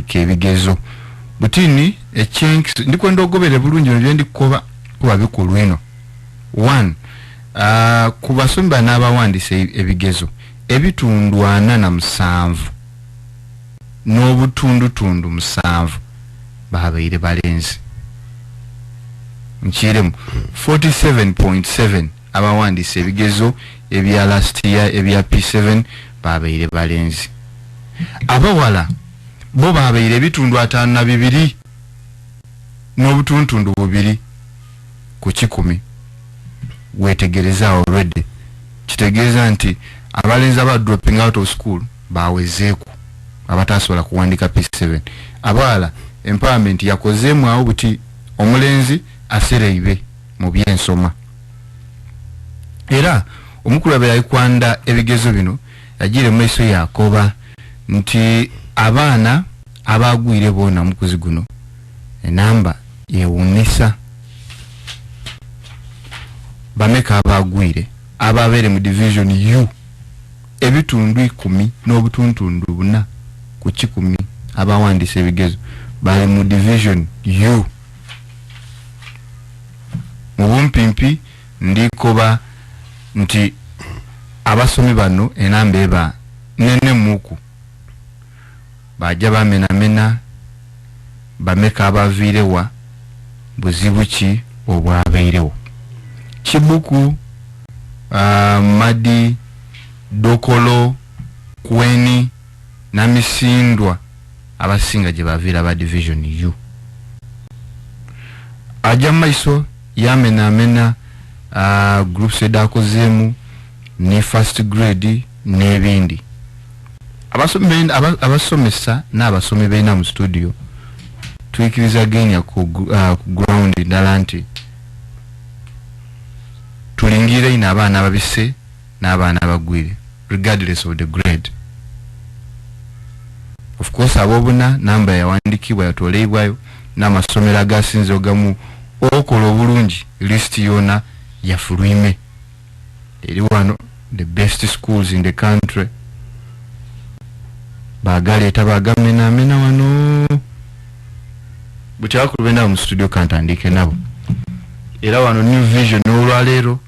twandike ebigezo butini echenks ndikwenda ogobere bulungi byo ndikoba kuba bikulu eno 1 ku basomi bana abawandise ebigezo ebitundu 47 n'obutundutundu 7 babaire balenzi nchiremu 47.7 abawandise ebigezo ebya last year ebya P7 babaire balenzi abawala bo babaire ebitundu 52 n'obutundutundu 2 ku 10 wetegereza already kitegeeza nti abalenzi aba dropping out of school bawezeeku abatasobola kuwandika P7 abawala empowerment yakozeemu awo buti omulenzi asereibe mu byensoma era omukulu abeera kwanda ebigezo bino yagire maiso yakoba nti abaana abagwire bona mukuzi guno enamba yewunisa bameka abagwire ababere mu division U ebitundu 10 n'obutuntundu 4 ku 10 abawandise ebigezo bali mu division U mu bumpimpi ndikoba nti abasomi bano enamba eba nene muku baja bamenamena bameka abavirewa buzibu ki obwabeirewo Chibuku Madi Dokolo Kweni na Misindwa abasinga gye bavira ba division U aja maiso yamenamena groups edakozemu ne first grade n'ebindi abasomesa n'abasomi beina mu studio twikiriza genya ku ground ndalanti tulingire ina abaana ababise n'abaana abagwire regardless of the grade. Of course abobuna namba yawandikibwa yatoleibwayo n'amasomero agasinze ogamu okola obulungi list yona yafulwime eri wano the best schools in the country bagale tabagamena wano butyakulu benda mu studio kantandike nabo era wano New Vision olwalero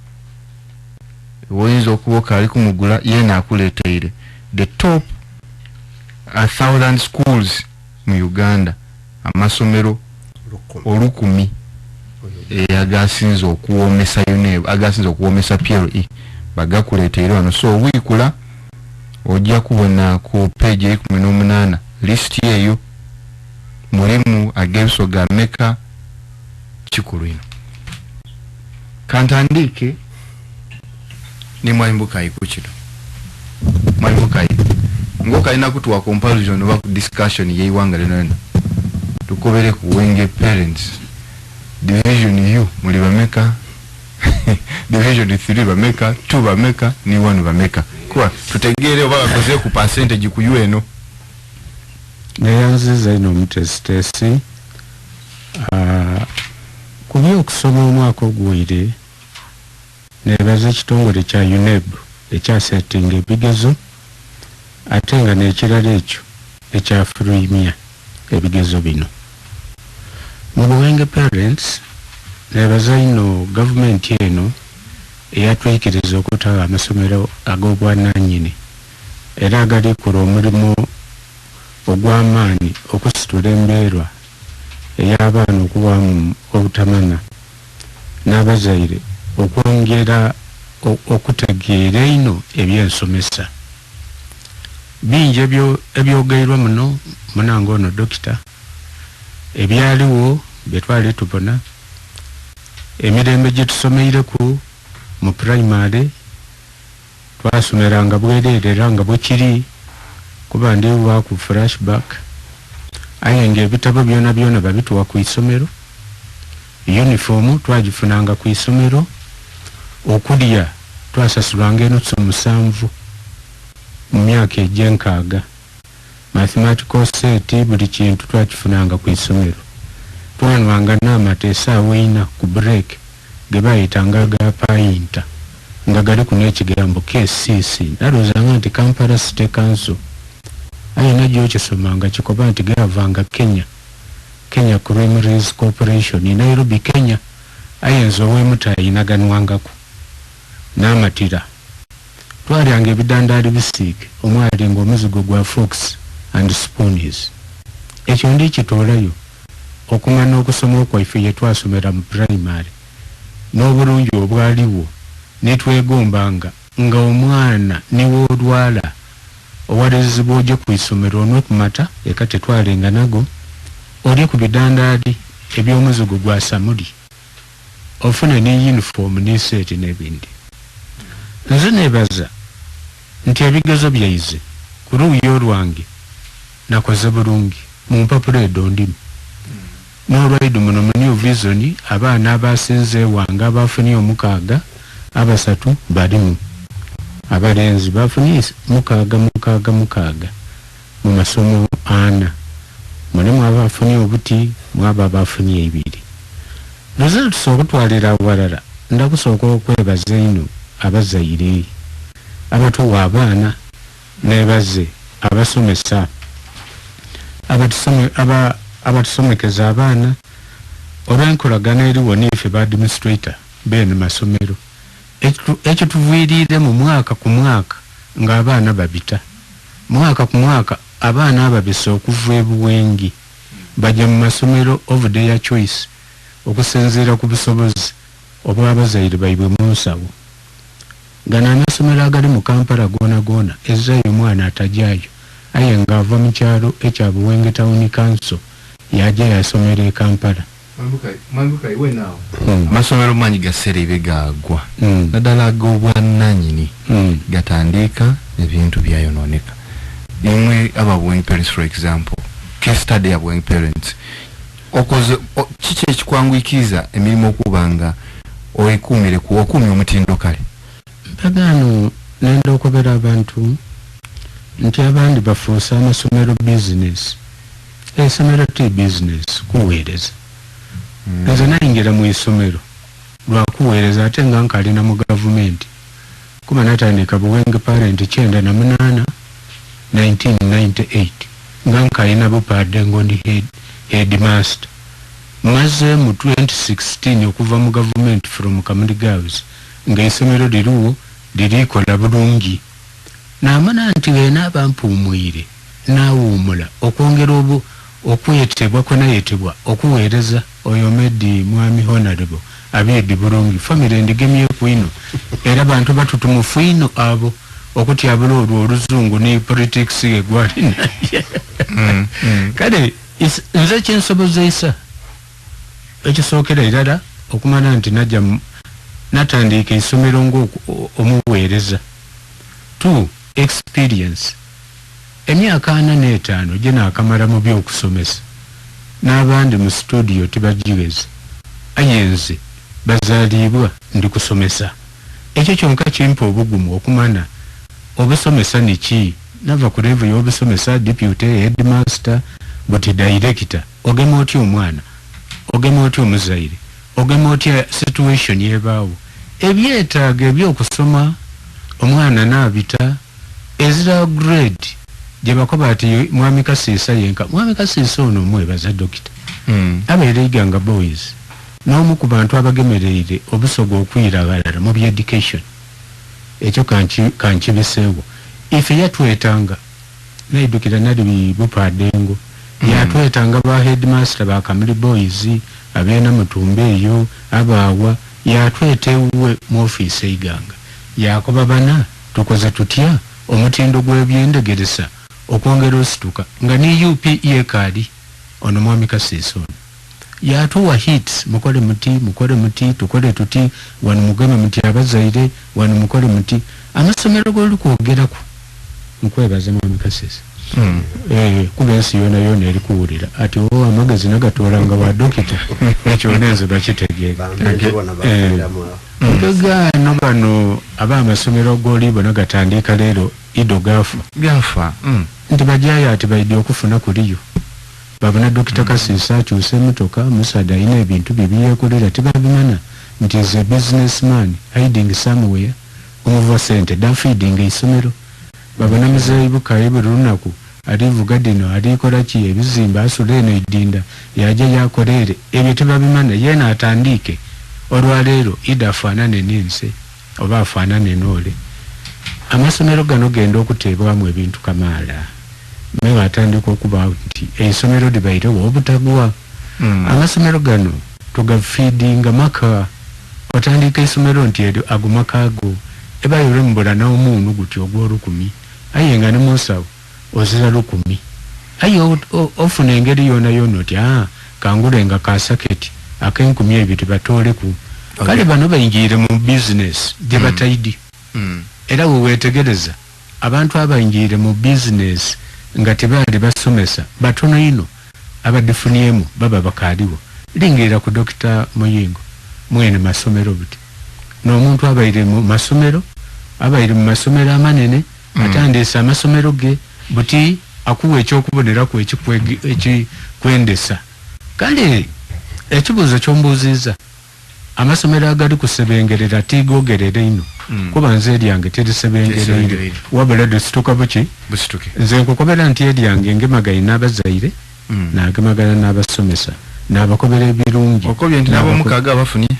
woyinza okuboka ali kumugula yena akuleteire the top 1,000 schools mu Uganda amasomero olukumi agasinze okuwomesa yone agasinze okuwomesa PLE bagakuleteire wano so wikula ojja kubona ku page 18 list yeyo mulimu ageso ga meka chikulwino kantandike ni mwimbuka ikuchiro mwimbuka ngoka ina kutuwa comparison oba discussion yeyiwanga leno tukobere ku wenge parents division U muli bameka division 3 bameka 2 bameka ni 1 bameka kwa tutegere oba bakoze ku percentage ku U eno neyanziza ino mutestesi kubyo okusoma omwaka ogwire nebaza ekitongole kya UNEB ekya setting ebigezo atenga n'ekirala ekyo ekyafulumya ebigezo bino mu Buwenge parents nebaza ino government eno eyatwikiriza okutaba amasomero ag'obwannannyini era agalikola omulimu ogw'amaanyi okusitula embeerwa ey'abaana okubamu obutamanya n'abazaire okwongera okutegeera ino ebyensomesa bingi ebyogeirwa muno munange ono dokita ebyaliwo byetwali tubona emirembe gye tusomeireku mu primary twasomeranga bwereere nga bwekiri kuba ndiwa ku flashback aye ng'ebitabo byona babituwa ku isomero uniform twagifunanga ku isomero okulya twasasulanga enutsu 7 mu myaka egy'enkaaga mathematical set buli kintu twakifunanga ku isomero twanwanga n'amata essaawa 4 ku break ge bayitanga ga payinta nga gali ku n'ekigambo KCC nalozanga nti Kampala City Council ayina gyokisomanga kikoba nti gavanga Kenya Creameries Corporation in Nairobi, Kenya. Ayenzo wemuta inaganwangako n'amatira twalyanga ebidandaali bisiike omwali ng'omuzigo gwa forks and spoons. Ekyo ndi kitoolayo okumanya okusoma okwaife ye twasomera mu primary n'obulungi obwaliwo ne twegombanga nga omwana niwo olwala owalezibwa ojje ku isomero onwe ku mata eka tetwalenga nago oli ku bidandaali eby'omuzigo gwa samuli ofune ne uniform ne set n'ebindi. Nze nebaza nti ebigezo byaize ku luuyi olwange nakoze bulungi mu mpapula edo ndimu n'olwaidu muno mu New Vision abaana abasinze wange abafunye 6 abasatu balimu abalenzi bafunye 6 mu masomo 4 mulimu abafunye obuti mwaba abafunye 2. Result sokutwalira awalala ndakusooka okwebaza ino abazaire abatuwa abaana nebaze abasomesa abatusomekeza abaana olw'enkolagana eriwo n'ife ba administrator bene masomero ekyo tuviiriire mu mwaka ku mwaka ng'abaana babita mwaka ku mwaka abaana ababisa okuva ebuwengi bajja mu masomero of their choice okusinziira ku busobozi obw'abazaire baibwe mu nsawo. Gano amasomero agali mu Kampala goona ezzayo omwana atajaayo aye ng'ava mu kyalo ekya Buwenge Town Council yajja yasomera e Kampala. Mambuka iwe naawo masomero mangi gaserebe gaagwa naddala ag'obwannannyini gatandika ebintu byayonooneka. Imwe aba parents, for example, case study ya parents okoze kiki ekikwanguyikiriza emirimu okubanga oyikumire ku okumi omutindo kale. Bagano nenda okubera abantu nti abandi bafuusa amasomero business. Esomero ti business kuweereza. Nze nayingira mu isomero lwakuweereza ate nga nkalina mu gavumenti kuba natandika Buwenge Parent 98 1998 nga nkalina bupadde ngondi headmaster. Maze mu 2016 okuva mu government from Kamuli Girls nga isomero liruwo lirikola bulungi n'amana nti weena abampumwire n'awuumula okwongera okwetebwa kwenayetebwa okuweereza oyo Medi Mwami Honorable abyedi bulungi family endigemye kwino era bantu batutumufu ino abo okutyabula olwo oluzungu ne politics egwali naye kale nze kyensobozeisa ekisookera irala okumana nti najja natandika isomero ng'omuweereza. 2 experience emyaka 45 gye naakamala mu by'okusomesa n'abandi mu studio tibagiweza ayenze bazaalibwa ndi kusomesa. Ekyo kyonka kimpa obugumu okumana obusomesa niki nava ku level y'obusomesa deputy headmaster buti director ogema otya omwana ogema otya omuzaire ogema otya situation yebaawo ebyetaaga ebyokusoma omwana naabita ezira grade gye bakoba ati Mwami Kasiisa yenka Mwami Kasiisa ono omwebaza dokita abeereiganga boys n'omu ku bantu abagemereire obusoga okwira abalala mu education. Ekyo kankibiseewo ife yatwetanga naidukira nali bupadengo yatwetanga ba headmaster ba Kamuli boys abeena mutumba eyo abaawa yatwetewe mu office eiganga yakoba bana tukoze tutya omutindo gw'ebyendegeresa okwongera osituka nga ni UPE kali ono Mwami Kasiisa ono yatuwa hits mukole muti tukole tuti wano mugeme muti abazaire wano mukole muti amasomero goli kwogeraku nkwebaza Mwami Kasiisa kuba ensi yona eri kuwulira ati amagezi nagatolanga wa dokita ekyo nenze bakitegeera gano bano abamasomero goli bona gatandika leero ido gafa nti bajayo ati baidi okufuna kuliyo babona Dr. Kasiisa akyusa emmotoka Musada ayina ebintu bye byekolera tebabimana nti is a businessman hiding somewhere omuva sente da feeding isomero babona muzeeyi bukaye buli lunaku alivuga dino alikola ki ebizimba asula eno edinda yaja yakolere ebyo tebabimanya yena atandike olwaleero ida afaanane n'ense oba afaanane n'ole amasomero gano genda okuteebwamu ebintu kamaala mewe atandika okuba nti esomero libairewo obutagwa amasomero gano tugafiidinga maka otandika esomero nti eryo agumaka ago ebayole mbola n'omuunu guti ogw'olukumi aye nga ne munsawo ozira 10 aye ofuna engeri yona yona oti kangulenga ka saketi ak'enkumi batooleku kale bano bayingire mu business gye batayidi era wewetegereza abantu abayingire mu business nga tebaali basomesa batono ino abadifuniemu baba bakaaliwo lingirira ku Dr. Muyingo mwene masomero buti n'omuntu abaire mu masomero amanene atandisa amasomero ge buti akuwa ekyokuboneraku ekikwendesa kale ekibuuzo kyombuuziza amasomero agali kusebengerera tigogerere ino kuba nze eryange terisebengerere wabula dusituka buki nze nkukobera nti eryange ngemagayi n'abazaire nagemagana n'abasomesa n'abakobera ebirungi okobye nti nabo mukaaga abafunye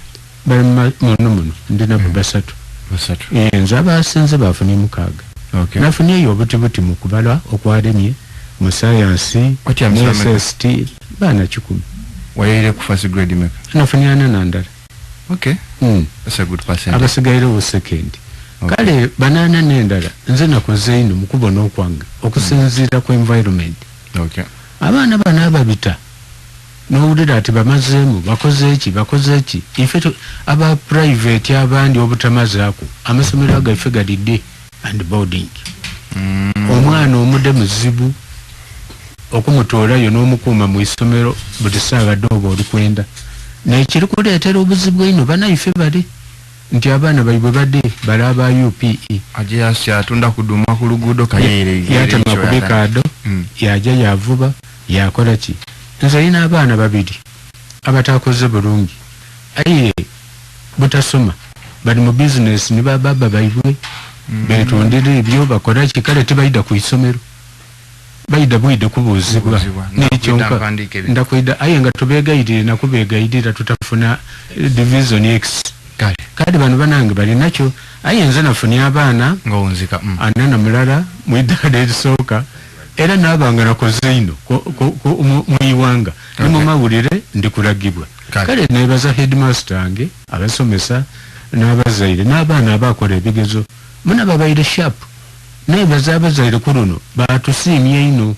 bali muno ndina basatu nze abasinze bafunye mukaaga nafunyeyo obuti mu kubala okwalemye mu sayansi ne SST baana 10 wayaire ku first grade meka nafunye ananandala that's a good percentage abasigaire wo second kale banana n'endala nze nakoze ino mu kubona okwanga okusinziira ku environment abaana bana ababita n'owulira ati bamazeemu bakoze eki ife aba private abandi obutamazaako amasomero agaife galidde and boarding omwana omude muzibu okumutoolayo n'omukuuma mu isomero buli saawa ddooba olukwenda nekiri kuleetera obuzibu ino banaife bali nti abaana baibwe badde bali aba UPE ajeyasi atunda kuduma ku luguudo kayere yatema ku bikaado yaja yavuba yakola ki nze ina abaana babiri abatakoze bulungi aye butasoma bali mu business ni baba baibwe betondere ebyo bakola ki kale tebayida ku isomero bayida bwide kubuuzibwa n'ekyonka ndakwida aye nga tubeegayirire nakubeegayirira tutafuna division X kale bano banange bali nakyo aye nze nafunye abaana ng'onzika anana mulala mu iddala erisooka era n'abanga nakoze ino mu iwanga ne mu mawulire ndikulagibwa kale nebaza headmaster wange abasomesa n'abazaire n'abaana abakola ebigezo muna babaire sharp nebaza abazaire ku luno batusiimye ino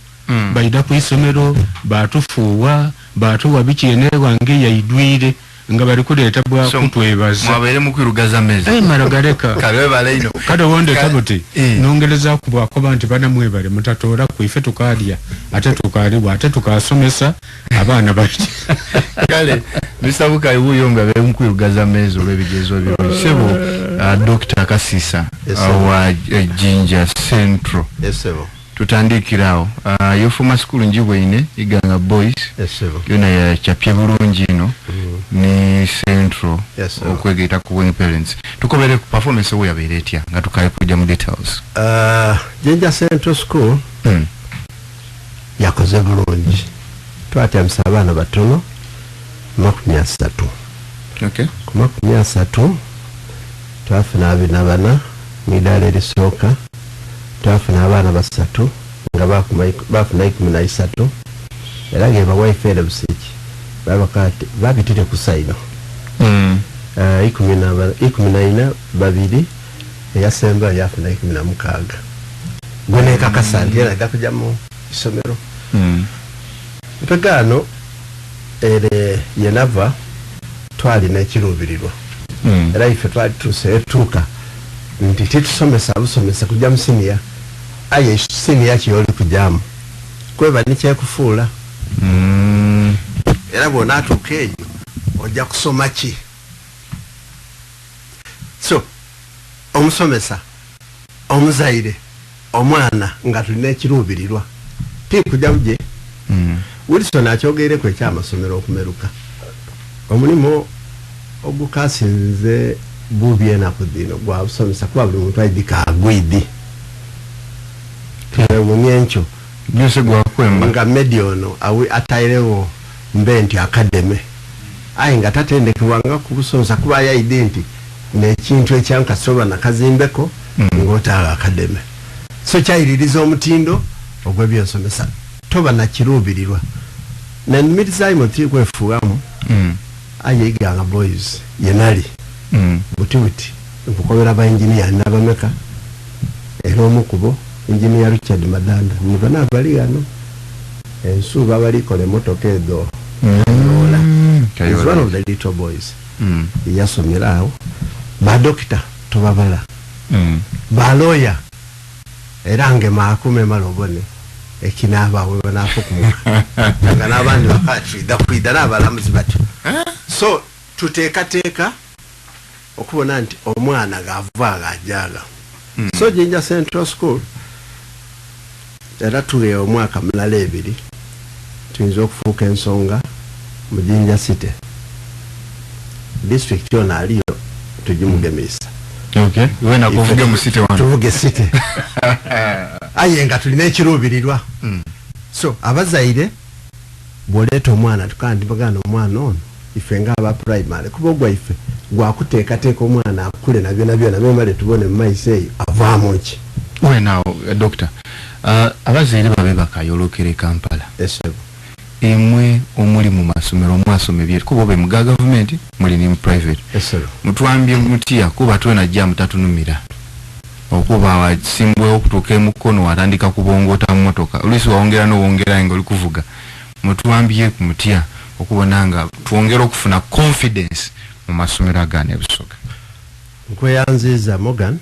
bayida ku isomero batufuuwa batuwa biki ene wange yaidwire nga bali kuleeta bwa kutwebaza mwabere mukwirugaza mezi maragareka kale bale ino kade wonde tabuti nongeleza kubwako nti bana mwebale mutatoola ku ife tukalya ate tukaliwa ate tukasomesa abaana bati kale bisabuka ibuyonga be mukwirugaza mezi olwebigezo bibisebo Dr. Kasisa wa Jinja Central tutandikirawo yofuma school njibweine iganga boys yona ya chapye bulungi ino ni Central okwegeta ku parents tukobere ku performance we yabeere etya nga tukale kujja mu details Jinja Central School yakoze bulungi twatamisa abaana batono 30 ku 30 twafuna abana mwidala erisooka twafuna abaana basatu nga bafuna 13 era ngeba waifere busiki babitire ku saino 14 babiri eyasemba yafuna 16 gwene kakasandi era gakuja mu isomero mpegano ere yenava twali nekirubirirwa era ife twali tusetuka nti titusomesa busomesa kujja mu senior aye senior kyoli kujamu kweba nikyekufuula era bwona atuuka eyo ojja kusoma ki so omusomesa omuzaire omwana nga tulina ekiruubirirwa tikujja buje Wilson akyogeireko ekyamasomero okumeruka omulimu ogukasinze bubi enaku dino gwabusomesa kuba buli muntu aidika agwidi twebumye nkyo Mwesigwa kwemba nga mediono awi atairewo mbenti academy ayi nga tatendekebwanga kubusonsa kuba yayide nti nekintu ekyankasoba nakazimbeko ng'otaaga academy so kyayiririza omutindo ogw'ebyensomesa toba nakiruubirirwa nenumirizaayimo tiri kwefuuwamu ayeyiganga boys yenali butibuti nkukobera bainginiya nabameka era omukubo engineer Richard Madanda mubana abali gano ensuba balikole motoka edo is one of the little boys yasomera awo ba doctor tobabala ba lawyer era nge makume malobone ekinaba we banafukumuka nga nabandi bakatwida kwida nabalamuzi batyo so tuteeka okubona nti omwana gavaaga ajaga so Jinja Central School era tuli omwaka mulala ebiri tuyinza okufuuka ensonga mu Jinja City district yona aliyo tujimugemesa okay wena kuvuge mu city wano tuvuge city aye nga tulina ekiruubirirwa so abazaire boleeta omwana tukandi bagana omwana ono ife nga aba primary kuba ogwa ife gwakuteekateeka omwana akule na byona memale tubone mu maiso eyo avaamu ki wenawo doctor abazaire babe bakayolokere Kampala esebo emwe omuli mu masomero mwasome bye kuba be muga government muli ni private esebo mutwambye mutiya kuba twena jja mutatunumira okuba wasimbwe okutuka emukono watandika kubongota motoka olusi waongera no wongera ngo likuvuga mutwambye kumutiya okubonanga tuongera okufuna confidence mu masomero agane busoga nkweyanziza Morgan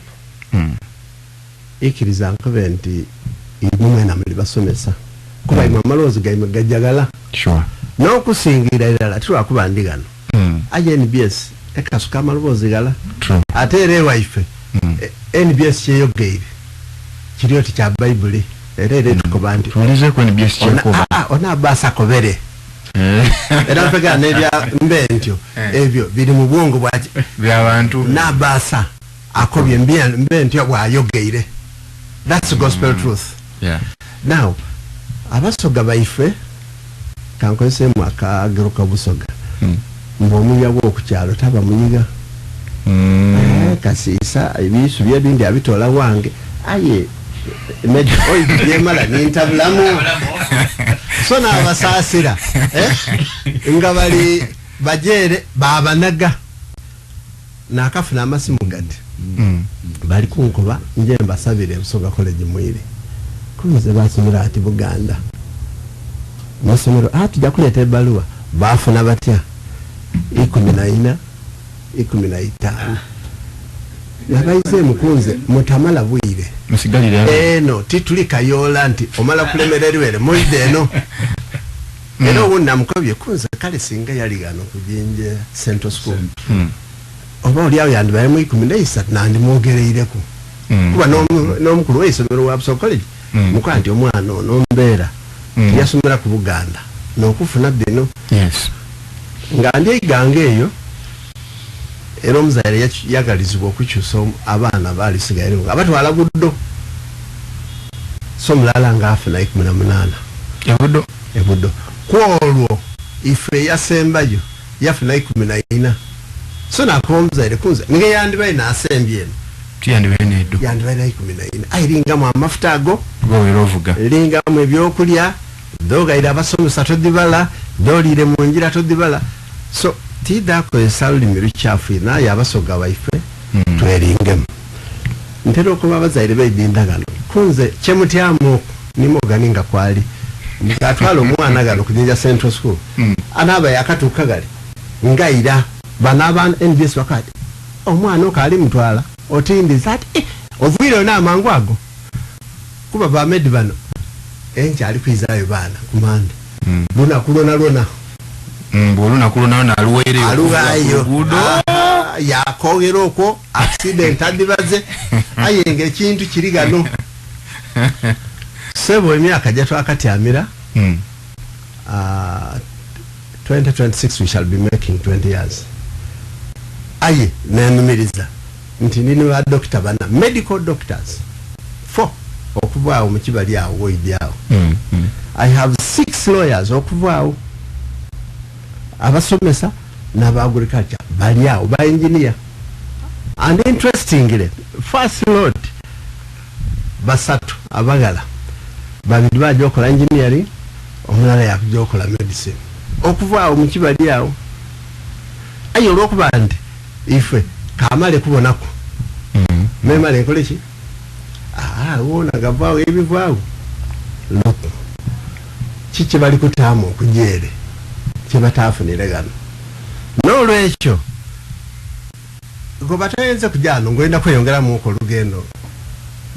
ikiriza nkabenti imwe na muli basomesa kuba imwe malozi gaime gajagala sure no kusingira ila tuwa kuba ndigano NBS ekasuka malozi gala true atere wife NBS cheyo geire kiriyo ti kya Bible erere tukobandi tulize ko NBS cheyo ona basa kobere era pega nebya mbentyo ebyo biri mu bwongo bwaje byabantu na basa akobye mbentyo bwayogeire that's gospel truth yeah now abasoga baife kankwese mwaka agiruka busoga mbomuya bwo kukyalo taba munyiga kasisa ibisu byebindi abitola wange aye meji oyi byemala nintabulamu so na abasasira nga bali bajere babanaga nakafuna amasimu gadi bali kunkuba nje mbasabire busoga college mwire kunze basomera ati Buganda masomero ati jakuleta ebaluwa bafuna batya 14 15 yabayize mukunze mutamala bwire musigalire no titulika yola nti omala kulemererwere moide eno eno wonna mukobye kunze kale singa yali gano kujinje Central School oba oli awo yandi baye mu 13 nandi mwogereireko kuba n'omukulu w'isomero wa Busoga College mukwaa nti omwana ono mbeera yasomera ku Buganda n'okufuna bino yes nga ndyeyigange eyo era omuzaire yagalizibwa okukyusa abaana balisigaire nga batwala buddo so mulala nga afuna 18 ebuddo kwolwo ife yasembayo yafuna 14 so nakuba omuzaire kunze nge yandibaye nasembye eno yandibaye 14 ayiringamu amafuta ago gowerovuga lingamu ebyokulya dogaire abasomesa todibala dolire mu njira todibala so tidako esalulimi lukyafu naye abasoga baife tweringemu ntera okuba abazaire beidindagano kunze kyemutyamu nimoganinga kwali mukatwala omwana gano ku Jinja Central School anaba yakatuuka gali ngaira banaba NBS wakati omwana okali mutwala otindiza ati ovwire n'amangu ago kuba bamedi bano enchi ali kwizayo bana kumanda luna kulona mbuluna kulona na aluwere alugayo yakogero ko accident adibaze ayenge kintu kirigano sebo emyaka jetu akatyamira 2026 we shall be making 20 years aye nenumiriza nti nini wa doctor bana medical doctors 4 okuvaawo mu kibali awo woidyawo. I have 6 lawyers okuvaawo abasomesa n'aba agriculture bali awo ba engineer. And interestingly, first lot basatu abagala babiri bajja okola engineering, omulala yakujja okola medicine okuvaawo mu kibali awo. Aye olwokuba nti ife kamale kubonako memale nkole ki wona gavaawo ebivaawo loko kiki bali kutaamu okujeere kyebataafunire gano n'olwekyo goba tayenze kujano ngenda kweyongeramu ko lugendo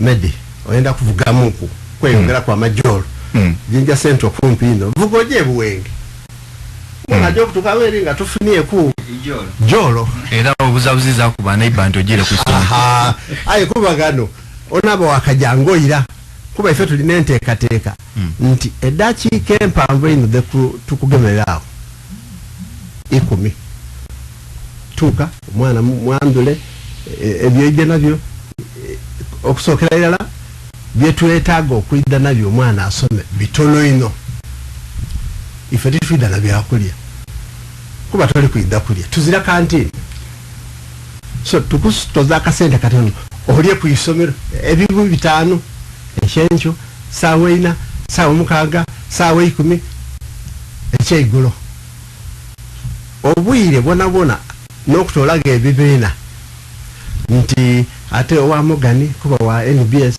medi oyenda kuvugamu ku kweyongera kwa majoro jinja central kumpi ino vugoje buwenge mwana jo kutukawe nga tufunie ku jolo era obuzabuziza kuba naibantu ojire kusoma aye kuba gano onabo wakajangoira kuba ife tulina enteekateeka nti eddakiika empanvu ino tukugemererawo 10 tuuka omwana mwandule ebyoide nabyo okusookera irala byetuleetaaga okwidda nabyo omwana asome bitono ino ife titwidda nabyakulya kuba toli kwidda kulya tuzira kantini so tukutoza akasente katono olye ku isomero ebibu 5 ekyenkyo saawa 4 saawa 6 saawa 10 ekyeigulo obwire bwona n'okutolaga ebibiina nti ate owa Mogani kuba wa NBS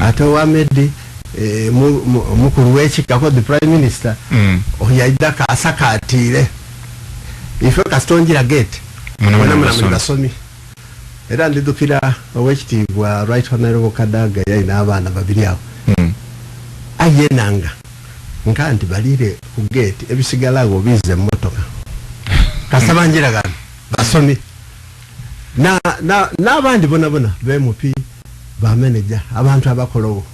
ate owa Medi mukulu w'ekikako the prime minister oyaida kasakatire ife kastonjira gate mwana basomi era ndidukira owekitiibwa right honorable Kadaga yalina abaana babiri awo ayenanga nkanti balire ku gate ebisigalago bize mmotoka kasabanjira gano basomi n'abandi bona BMP ba manager abantu abakolowo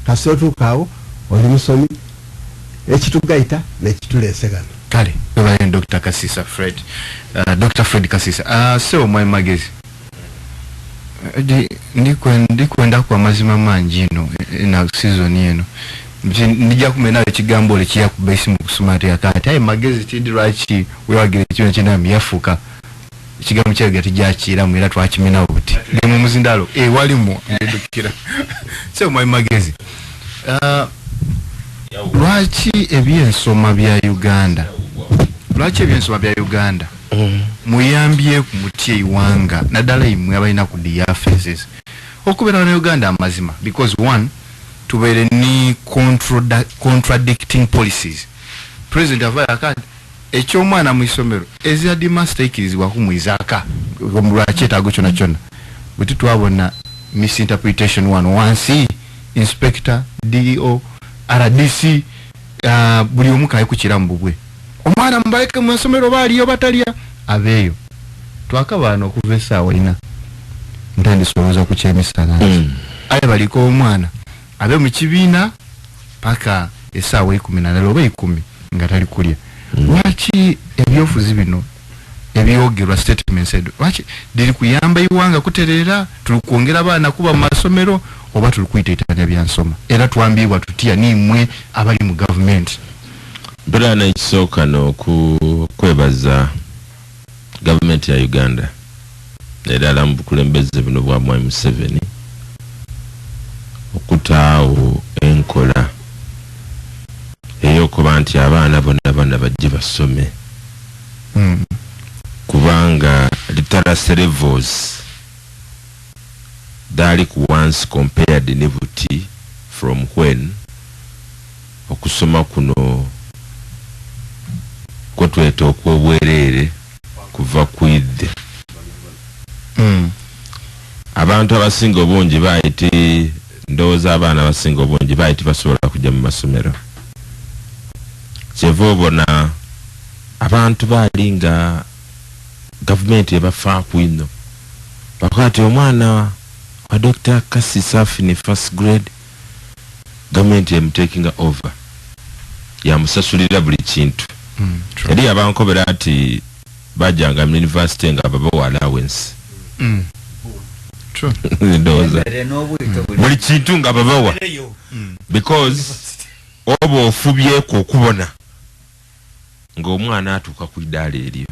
kasotukawo oli musomi ekitugaita n'ekitulese gano kale babaye Dr. Kasisa Fred Dr. Fred Kasisa so my magezi ndikwenda kwa mazima manji ino na season eno nijja kumena ekigambo lekiya ku base mu kusumati akati aye magezi tidirachi wewagire kino kinami yafuka ekigambo kyegati gyakira mu era twakimena obuti ndi mu muzindalo walimu ndidukira so my magezi lwaki ebyensoma bya Uganda muyambye ku muti eiwanga naddala imwe abalina ku diaphases okubera na Uganda amazima because one tubeere ni contradicting policies. President avaya akati ekyomwana mu isomero eziyadi mastekirizibwa kumwizaka omulwakyetaago kyona kyona bwe twabona misinterpretation 1 inspector DO RDC buli omukaye ku kirambu bwe omwana mbaleke mu isomero baaliyo batalya abeeyo twakabana okuva essaawa 4 ntandisolooza ku kyemisana aye baliko omwana abe mu kibiina paka essaawa 10 oba 10 nga tali kulya lwaki ebyofuzi bino ebyogerwa statements lwaki diri kuyamba iwanga kuterera tulikwongera abaana kuba mu masomero oba tulikuyitaitanya byansoma era twambibwa tutya nimwe abali mu government Brana ekisooka n'okwebaza government ya Uganda era mu bukulembeze buno bwa Mwai Museveni okutaawo enkola eyokuba nti abaana bonna bajje basome kubanga literacy levels dali ku once compared ne buti from when okusoma kuno kotweta okwobwerere kuva kwidde abantu abasinga obungi baiti ndowooza abaana abasinga obungi baiti basobola kujja mu masomero kyevobona abantu baali nga gavumenti ebafaako ino bakati omwana wa Dr. Kasisa afine first grade gavumenti emutekinga over yamusasulira buli kintu eri abankobera ati bajjanga mu university nga babawa allowance ndowooza buli kintu nga babawa because oba ofubyeko okubona ng'omwana atuuka ku iddaala eryo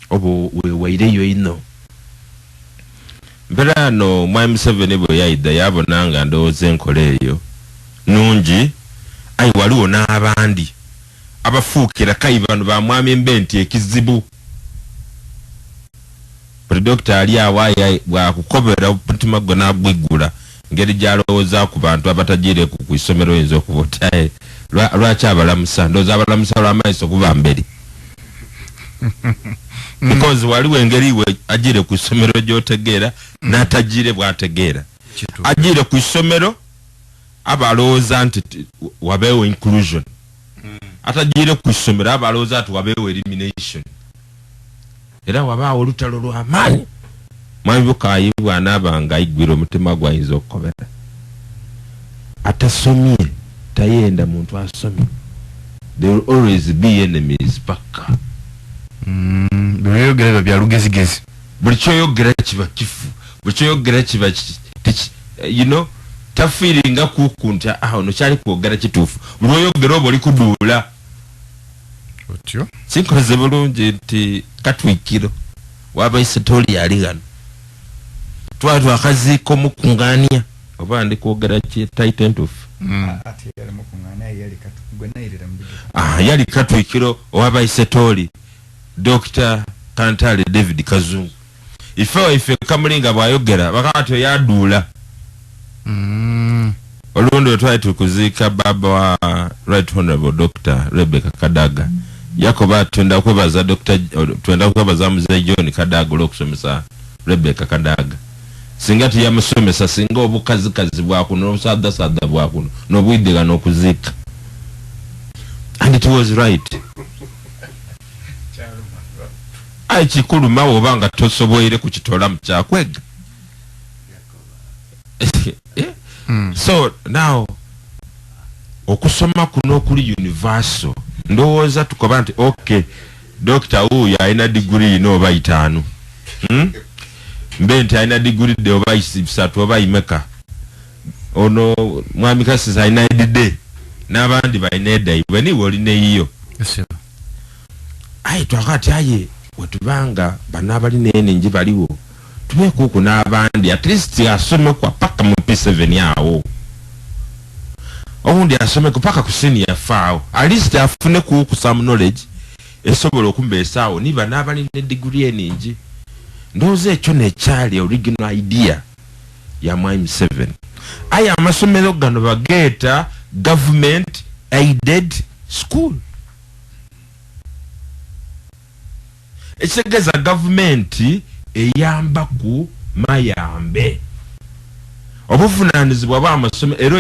oba wewaireyo ino mbeera no mwami Museveni bwe yayidda yabona nga ndowooza enkola eyo nungi ayi waliwo n'abandi abafuukira kayi bano bamwami embe nti ekizibu buli dokita ali awo bwakukobera omutima gwe n'agwiggula ngeri gyalowooza ku bantu abatagiire ku isomero oyinza okuba otaye lwaki abalamusa ndowooza abalamusa lw'amaiso kuba mberi because waliwo engeri we agiire ku isomero gy'otegeera n'atagiire bw'ategeera agiire ku isomero aba alowooza nti wabeewo inclusion atagiire ku isomero aba alowooza nti wabeewo elimination era wabaawo olutalo lw'amaanyi mwami Bukayi bw'anaaba nga ayiggwira omutima gwayinza okukobera atasomye tayenda muntu asomye there will always be enemies paka byoyogera bya lugezigezi buli kyoyogera kiba kifu buli kyoyogera kiba you know tafiringa kukunti ono kyali kwogera kituufu buli oyogera oba oli kuduula otyo sinkoze bulungi nti katwikiro wabayise toli yali gano twatwa akaziiko mukuŋŋaanya oba ndi kwogera ki titan of yali katwikiro owabayise toli Dr. Kantale David Kazungu ife kamulinga bwayogera bakati yaduula olundi twali tukuziika baba wa Right Honorable Dr. Rebecca Kadaga yakoba twenda kwebaza Mzee John Kadaga olw'okusomesa Rebecca Kadaga singa tuyamusomesa singa obukazikazi bwakuno n'obusaddasadda bwakuno n'obwiddiga n'okuziika and it was right ayi kikulu mawe obanga tosoboire kukitola mu kyakwega so now okusoma kuno okuli universal ndowooza tukoba nti okay dokita uyo alina diguri ino oba 5 mbe nti alina diguri de oba 3 oba imeka ono mwami Kasisi alina edide n'abandi balina edaiwe niwe olina eyiyo ayi twakati aye wetubanga bana balina eningi baliwo tubeekuku n'abandi at least asomekwa paka mu P7 awo oundi asomeko paka ku senior faawo at least afune ku some knowledge esobola okumbeesaawo niba n'abalina degree eningi ndowooza ekyo nekyali original idea ya mwami 7 aye amasomero gano bageeta government aided school ekitegeeza gavumenti eyamba ku mayambe obuvunaanyizibwa bw'amasomero era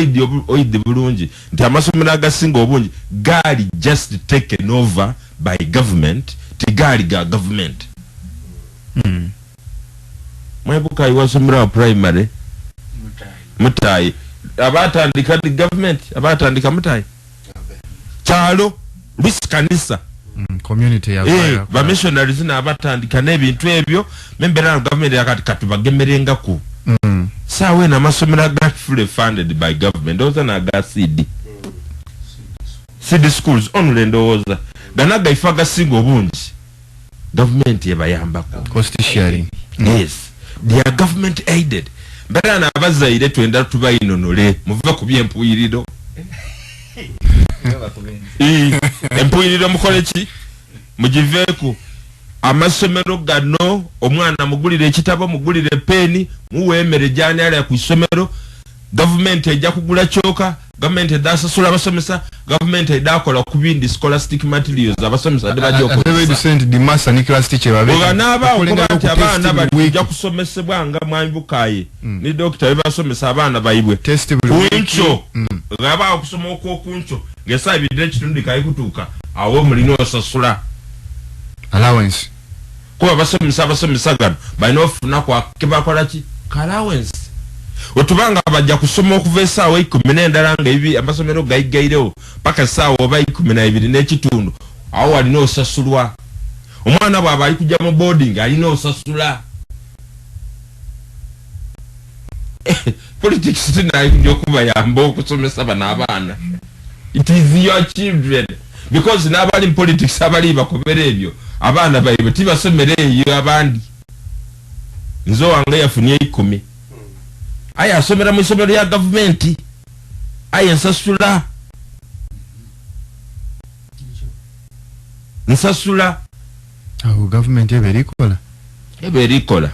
oyidde bulungi nti amasomero agasinga obungi gaali just taken over by government tegaali ga government Mwebukayi wasomera primary Mutayi abatandika di government abatandika Mutayi kyalo Luis Kanisa community ya ba missionaries na abatandika n'ebintu ebyo membera government yakati katubagemerenga ku sawe na masomero ga fully funded by government those na ga CD schools only ndowooza ganaga ifaga singo obungi government yebayambako cost sharing yes they are government aided mbera na abazaire twenda tubayinonole muve ku byempuyiriro empuyiriro mukoleki mugiveeku amasomero gano omwana mugulire ekitabo mugulire peni muweemere gyani ali ku isomero government ejja kugula kyoka government edasasula abasomesa government edakola ku bindi scholastic materials abasomesa debajoko Cent di master ni class teacher babe oganaba okubanti abaana bajja kusomesebwa nga Mwami Bukayi ni doctor ebasomesa abaana bayibwe test kuncho ngaba okusoma okuncho ngesa bidde kitundu kayi kutuuka awo mulino osasula allowance kuba abasomesa gano balina ofuna kwa kebakola ki allowance otubanga bajja kusoma okuva essaawa 10 nga ebi amasomero gayigairewo paka essaawa oba 12 n'ekitundu awo walina osasulwa omwana bw'aba ali kujja mu boarding alina osasula politics tinayo kuba yamba okusomesa bana abaana. It is your children. Because nabali in politics abali bakobera ebyo abaana bayibe tibasomere eyo abandi. Nzo wange yafunye 10. Aya asomera mu isomero ya government. Aya nsasula. Nsasula. Aho government eberikola. Eberikola.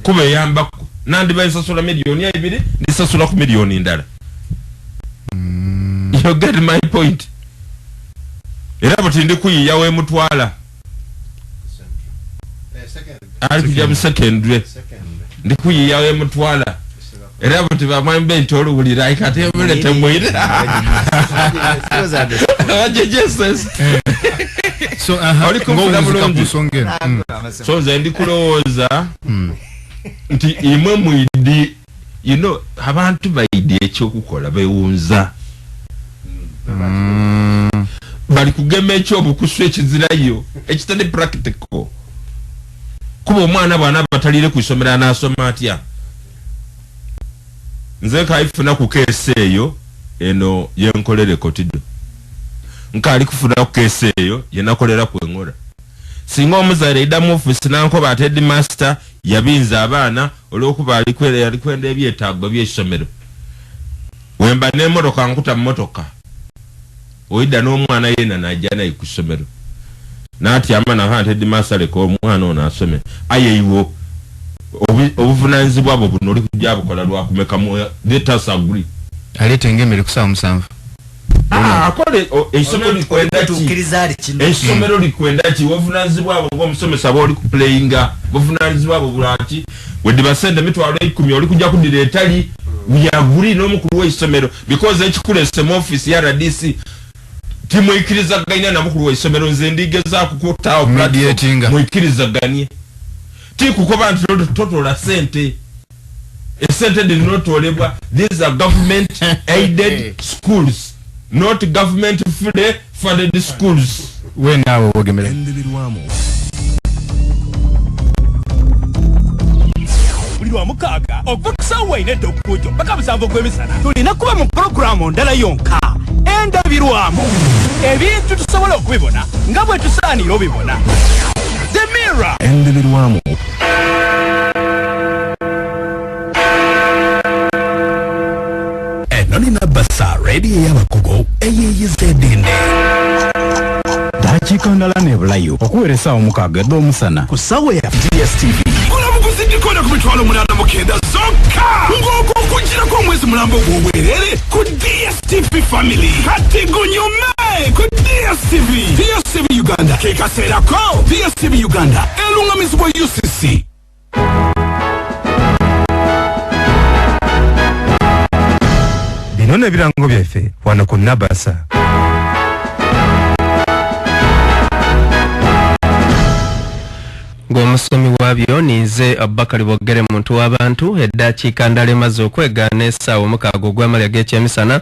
Kuba yambako. Nandi bayisasula milioni 2 ndisasula ku milioni ndala. You get my point. Era batindi kuyiyawe mutwala. Alikuja secondary. Ndikuyiyawe mutwala. Era bati bamambe ntolo bulira ikate yobelete mwire. Jesus. So ngo kusongera. So zendi kuloza. Nti imwe mwidi, you know, abantu bayidi ekyo kukola bewunza. Bali kugema ekyo bukusu ekizirayo ekitali practical. Kuba omwana bwana batalire kwisomera nasoma atya. Nze kaifuna ku kese eyo eno yenkolere kotido. Nkali kufuna ku kese eyo yenakolera ku engora. Singa omuzaire idamu office nanko ba headmaster yabinza abaana olwokuba ali kwenda ebyetaago by'essomero. Wemba n'emmotoka nkuta mmotoka. Oida n'omwana yena najja naye ku ssomero. Naati amana ha headmaster leko omwana ono asome. Aye iwo obuvunaanyizibwa abo buno oli kujja bukola lwakumeka mu let us agree. Alete ngemere kusaba 7. Akole esomero likwenda ki? Esomero likwenda ki? Obuvunaanyizibwa abo ng'omusomesa bw'oli ku playinga. Obuvunaanyizibwa abo bulaki? Wedi basende mitwalo 10 oli kujja kudira etali yaguli n'omukulu w'essomero because ekikulese mu office ya RDC timwikiriza ganya na mukulu w'essomero nze ndigeza kukutawo platform mwikiriza ganye tikukoba ntotola sente. Esente did not olebwa. These are government aided schools, not government funded schools. When now wogemere ENDABIRWAMU bulirwa mukaga okusawa ine dokujo paka musanvu kw'emisana tulina kuba mu programu ndala yonka ENDABIRWAMU ebintu tusobola okubibona nga bwe tusaanira obibona. The Mirror ENDABIRWAMU enonina basa radio y'abakugo eyeyizedinde dakiika ndala nebulayo okuweeresa omukaga ed'omusana ku ssawa ya DSTV kulamukuziddikona ku mitwalo 89 zokka ng'okukugirako omwezi mulambo gw'obwerere ku DSTV family kati gunyume ku DSTV Uganda kekaseerako DSTV Uganda elungamizibwa UCC. Bino n'ebirango byaffe wano ku Nabasa. Ng'omusomi wabyo ninze Abubakari Bogere muntu w'abantu eddakiika ndala emaze okwegaana essaawa 6 ogw'amalya g'ekyemisana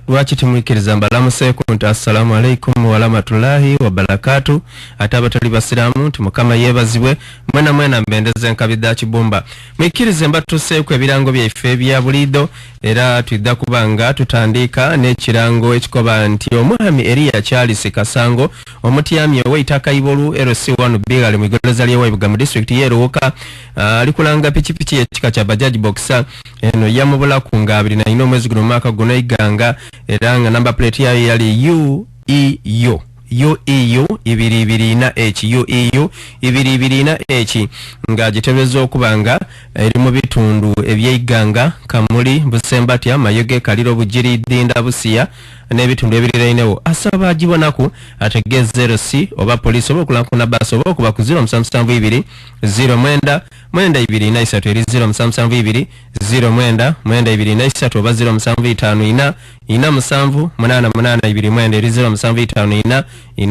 lwaki timwikiriza mbalamuseeko nti assalamu alaikum wa rahmatullahi wa barakatu ate abatali basiraamu nti mukama yeebazibwe mwena mbendeze enkabidda kibumba mwikirize mbatuseeko ebirango byaife ebya buliido era twidda kubanga tutandika n'ekirango ekikoba nti omwami Elia Charles Kasango omutyami ow'eitaka Ibolu LC1B ali mu igoreza ly'Ewayibuga mu district y'Eruwuka alikulanga pikipiki y'ekika kya bajaji boxer eno yamubulaku nga 24 omwezi guno mwaka guno iganga era nga number plate yayo yali UEU 224H nga gitebezo okubanga eri mu bitundu eby'Iganga Kamuli Busembatya Mayoge Kaliro Bujiri Dinda Busiya n'ebitundu ebirirayinewo asaba agibonaku ategeeze RC oba poliisi oba okulankuna basi oba okuba ku 0772 09 923 eri 0772 09 923 oba 0754 4788 eri 0754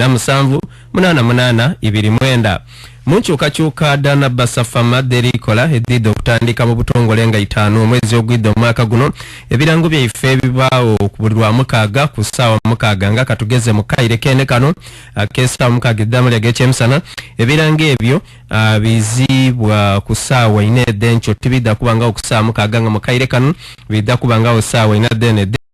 4788 29 munkyukakyuka dana basafama derikola edidde okutandika mu butongole nga 5 omwezi ogwidde omwaka guno ebirango byaife ebibaawo buli lwa mukaaga ku ssaawa mukaaga nga katugeze mu kaire kene kano ak'essaawa mukaaga eddamu lyag'ekyemisana ebirango ebyo bizibwa ku ssaawa 4 eddenkyo tibidda kubanga oku ssaawa mukaaga nga mu kaire kano bidda kubanga ssaawa 4 eddenkyo